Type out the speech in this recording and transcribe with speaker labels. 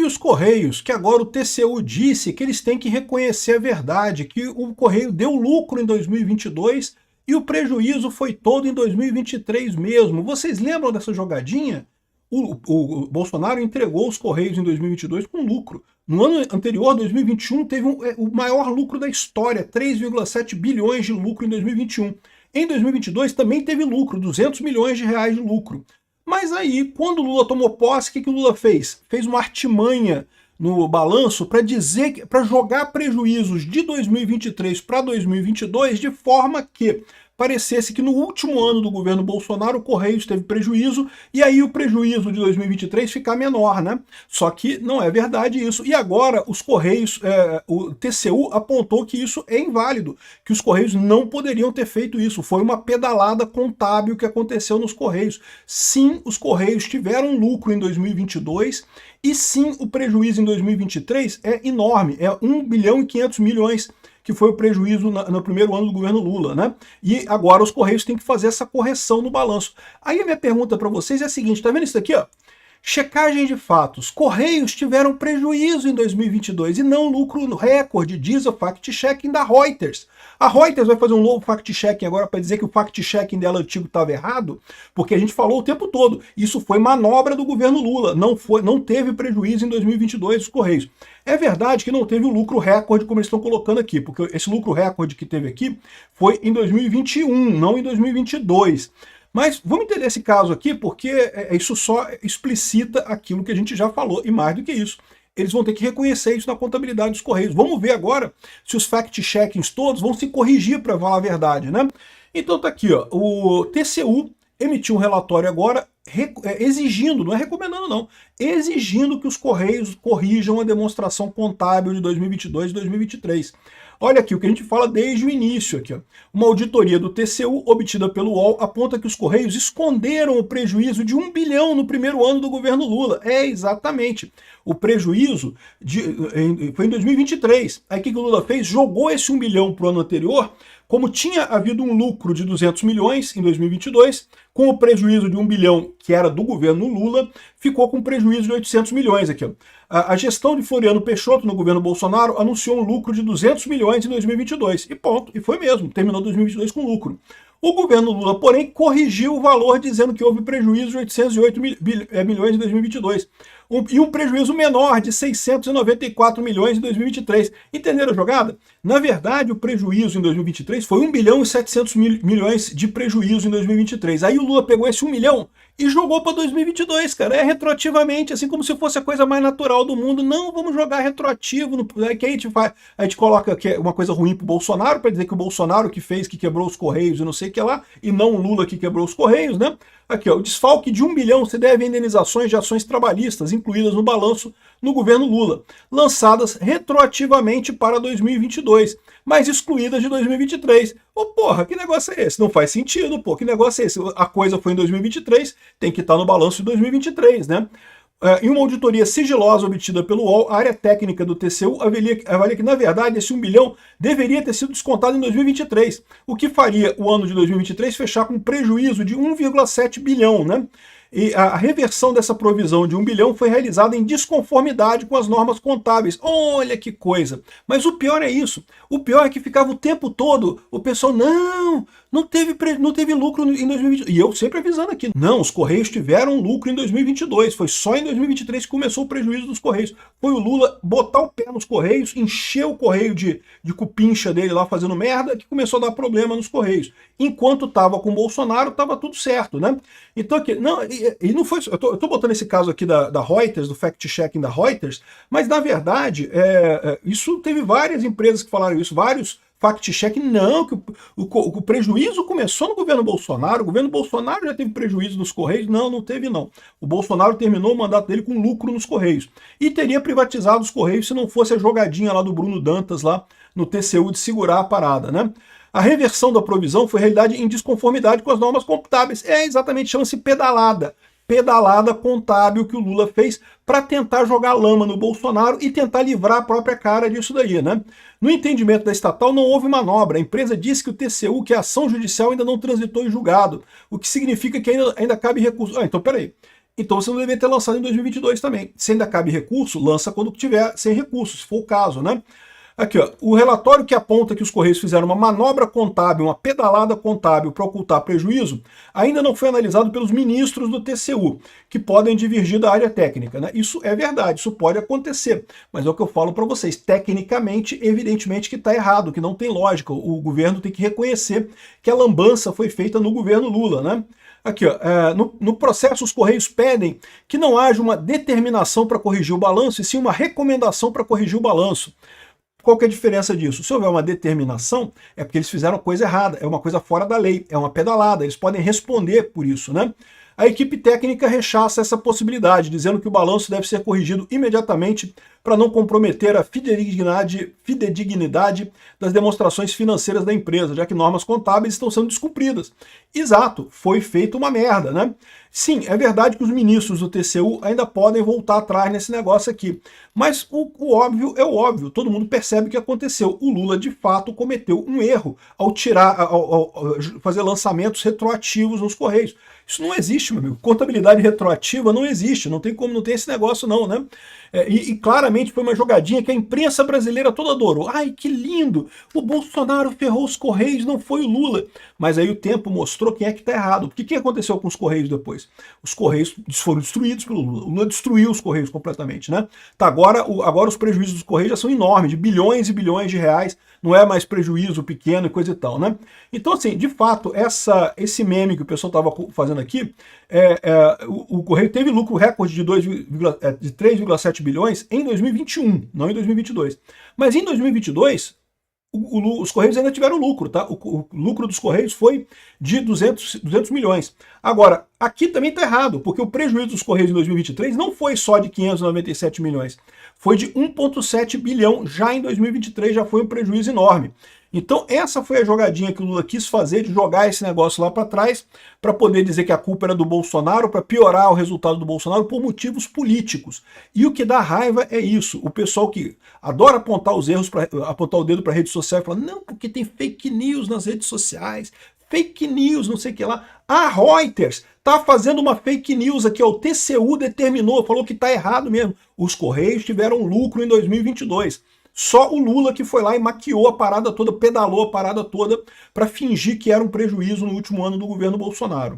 Speaker 1: os Correios, que agora o TCU disse que eles têm que reconhecer a verdade, que o Correio deu lucro em 2022 e o prejuízo foi todo em 2023 mesmo. Vocês lembram dessa jogadinha? O Bolsonaro entregou os Correios em 2022 com lucro. No ano anterior, 2021, teve o maior lucro da história, 3,7 bilhões de lucro em 2021. Em 2022 também teve lucro, 200 milhões de reais de lucro. Mas aí, quando o Lula tomou posse, o que o Lula fez? Fez uma artimanha no balanço para jogar prejuízos de 2023 para 2022 de forma que parecesse que no último ano do governo Bolsonaro o Correios teve prejuízo e aí o prejuízo de 2023 ficar menor, né? Só que não é verdade isso. E agora os Correios, o TCU apontou que isso é inválido, que os Correios não poderiam ter feito isso. Foi uma pedalada contábil que aconteceu nos Correios. Sim, os Correios tiveram lucro em 2022 e sim, o prejuízo em 2023 é enorme, é 1 bilhão e 500 milhões, que foi o prejuízo no primeiro ano do governo Lula, né? E agora os Correios têm que fazer essa correção no balanço. Aí a minha pergunta para vocês é a seguinte, tá vendo isso aqui, ó? Checagem de fatos. Correios tiveram prejuízo em 2022 e não lucro recorde, diz o fact-checking da Reuters. A Reuters vai fazer um novo fact-checking agora para dizer que o fact-checking dela antigo estava errado, porque a gente falou o tempo todo. Isso foi manobra do governo Lula, não teve prejuízo em 2022 os Correios. É verdade que não teve o lucro recorde como eles estão colocando aqui, porque esse lucro recorde que teve aqui foi em 2021, não em 2022. Mas vamos entender esse caso aqui, porque isso só explicita aquilo que a gente já falou, e mais do que isso. Eles vão ter que reconhecer isso na contabilidade dos Correios. Vamos ver agora se os fact-checkings todos vão se corrigir para falar a verdade, né? Então tá aqui, ó, o TCU emitiu um relatório agora exigindo, não é recomendando não, exigindo que os Correios corrijam a demonstração contábil de 2022 e 2023. Olha aqui o que a gente fala desde o início. Aqui, ó. Uma auditoria do TCU obtida pelo UOL aponta que os Correios esconderam o prejuízo de 1 bilhão no primeiro ano do governo Lula. É, exatamente. O prejuízo foi em 2023. Aí o que o Lula fez? Jogou esse 1 bilhão para o ano anterior. Como tinha havido um lucro de 200 milhões em 2022, com o prejuízo de 1 bilhão que era do governo Lula, ficou com prejuízo de 800 milhões aqui. A gestão de Floriano Peixoto no governo Bolsonaro anunciou um lucro de 200 milhões em 2022. E ponto. E foi mesmo. Terminou 2022 com lucro. O governo Lula, porém, corrigiu o valor dizendo que houve prejuízo de 808 milhões em 2022. E um prejuízo menor de 694 milhões em 2023. Entenderam a jogada? Na verdade, o prejuízo em 2023 foi 1 bilhão e 700 milhões de prejuízo em 2023. Aí o Lula pegou esse 1 milhão e jogou para 2022, cara. É retroativamente, assim como se fosse a coisa mais natural do mundo. Não, vamos jogar retroativo. Que a gente coloca que é uma coisa ruim pro Bolsonaro, para dizer que o Bolsonaro que fez, que quebrou os Correios e não sei o que lá, e não o Lula que quebrou os Correios, né? Aqui, ó, o desfalque de 1 bilhão se deve a indenizações de ações trabalhistas incluídas no balanço no governo Lula, lançadas retroativamente para 2022, mas excluídas de 2023. Ô, porra, que negócio é esse? Não faz sentido, pô, que negócio é esse? A coisa foi em 2023, tem que estar no balanço de 2023, né? Em uma auditoria sigilosa obtida pelo UOL, a área técnica do TCU avalia que, na verdade, esse 1 bilhão deveria ter sido descontado em 2023, o que faria o ano de 2023 fechar com um prejuízo de 1,7 bilhão, né? E a reversão dessa provisão de 1 bilhão foi realizada em desconformidade com as normas contábeis. Olha que coisa! Mas o pior é isso. O pior é que ficava o tempo todo o pessoal, não teve lucro em 2022. E eu sempre avisando aqui, não, os Correios tiveram lucro em 2022. Foi só em 2023 que começou o prejuízo dos Correios. Foi o Lula botar o pé nos Correios, encher o Correio de cupincha dele lá fazendo merda, que começou a dar problema nos Correios. Enquanto estava com o Bolsonaro, estava tudo certo, né? Então, aqui, e não foi. Eu tô botando esse caso aqui da Reuters, do fact-checking da Reuters, mas na verdade, isso teve várias empresas que falaram isso, vários fact-checking, não, que o prejuízo começou no governo Bolsonaro, o governo Bolsonaro já teve prejuízo nos Correios, não teve não. O Bolsonaro terminou o mandato dele com lucro nos Correios. E teria privatizado os Correios se não fosse a jogadinha lá do Bruno Dantas lá no TCU de segurar a parada, né? A reversão da provisão foi realidade em desconformidade com as normas contábeis. Exatamente, chama-se pedalada. Pedalada contábil que o Lula fez para tentar jogar lama no Bolsonaro e tentar livrar a própria cara disso daí, né? No entendimento da estatal não houve manobra. A empresa disse que o TCU, que a ação judicial ainda não transitou em julgado, o que significa que ainda cabe recurso. Então peraí. Então você não deveria ter lançado em 2022 também. Se ainda cabe recurso, lança quando tiver sem recurso, se for o caso, né? Aqui, ó, o relatório que aponta que os Correios fizeram uma manobra contábil, uma pedalada contábil para ocultar prejuízo, ainda não foi analisado pelos ministros do TCU, que podem divergir da área técnica, né? Isso é verdade, isso pode acontecer, mas é o que eu falo para vocês, tecnicamente, evidentemente que está errado, que não tem lógica, o governo tem que reconhecer que a lambança foi feita no governo Lula, né? Aqui, ó, no processo, os Correios pedem que não haja uma determinação para corrigir o balanço, e sim uma recomendação para corrigir o balanço. Qual que é a diferença disso? Se houver uma determinação, é porque eles fizeram coisa errada, é uma coisa fora da lei, é uma pedalada, eles podem responder por isso, né? A equipe técnica rechaça essa possibilidade, dizendo que o balanço deve ser corrigido imediatamente para não comprometer a fidedignidade das demonstrações financeiras da empresa, já que normas contábeis estão sendo descumpridas. Exato, foi feita uma merda, né? Sim, é verdade que os ministros do TCU ainda podem voltar atrás nesse negócio aqui, mas o óbvio é o óbvio, todo mundo percebe o que aconteceu. O Lula, de fato, cometeu um erro ao fazer lançamentos retroativos nos Correios. Isso não existe, meu amigo. Contabilidade retroativa não existe, não tem como, não tem esse negócio não, né? E claramente foi uma jogadinha que a imprensa brasileira toda adorou. Ai, que lindo! O Bolsonaro ferrou os Correios, não foi o Lula. Mas aí o tempo mostrou quem é que está errado. Porque o que aconteceu com os Correios depois? Os Correios foram destruídos pelo Lula. O Lula destruiu os Correios completamente, né? Tá, agora os prejuízos dos Correios já são enormes, de bilhões e bilhões de reais. Não é mais prejuízo pequeno e coisa e tal, né? Então, assim, de fato, esse meme que o pessoal estava fazendo aqui, o Correio teve lucro recorde de 3,7 bilhões em 2021, não em 2022. Mas em 2022, os Correios ainda tiveram lucro, tá? O lucro dos Correios foi de 200 milhões. Agora, aqui também está errado, porque o prejuízo dos Correios em 2023 não foi só de 597 milhões, foi de 1,7 bilhão, já em 2023 já foi um prejuízo enorme. Então essa foi a jogadinha que o Lula quis fazer, de jogar esse negócio lá para trás, para poder dizer que a culpa era do Bolsonaro, para piorar o resultado do Bolsonaro por motivos políticos. E o que dá raiva é isso, o pessoal que adora apontar os erros, apontar o dedo para a rede social e falar, não, porque tem fake news nas redes sociais, fake news, não sei o que lá. A Reuters está fazendo uma fake news aqui, ó, o TCU determinou, falou que está errado mesmo. Os Correios tiveram lucro em 2022. Só o Lula que foi lá e maquiou a parada toda, pedalou a parada toda para fingir que era um prejuízo no último ano do governo Bolsonaro.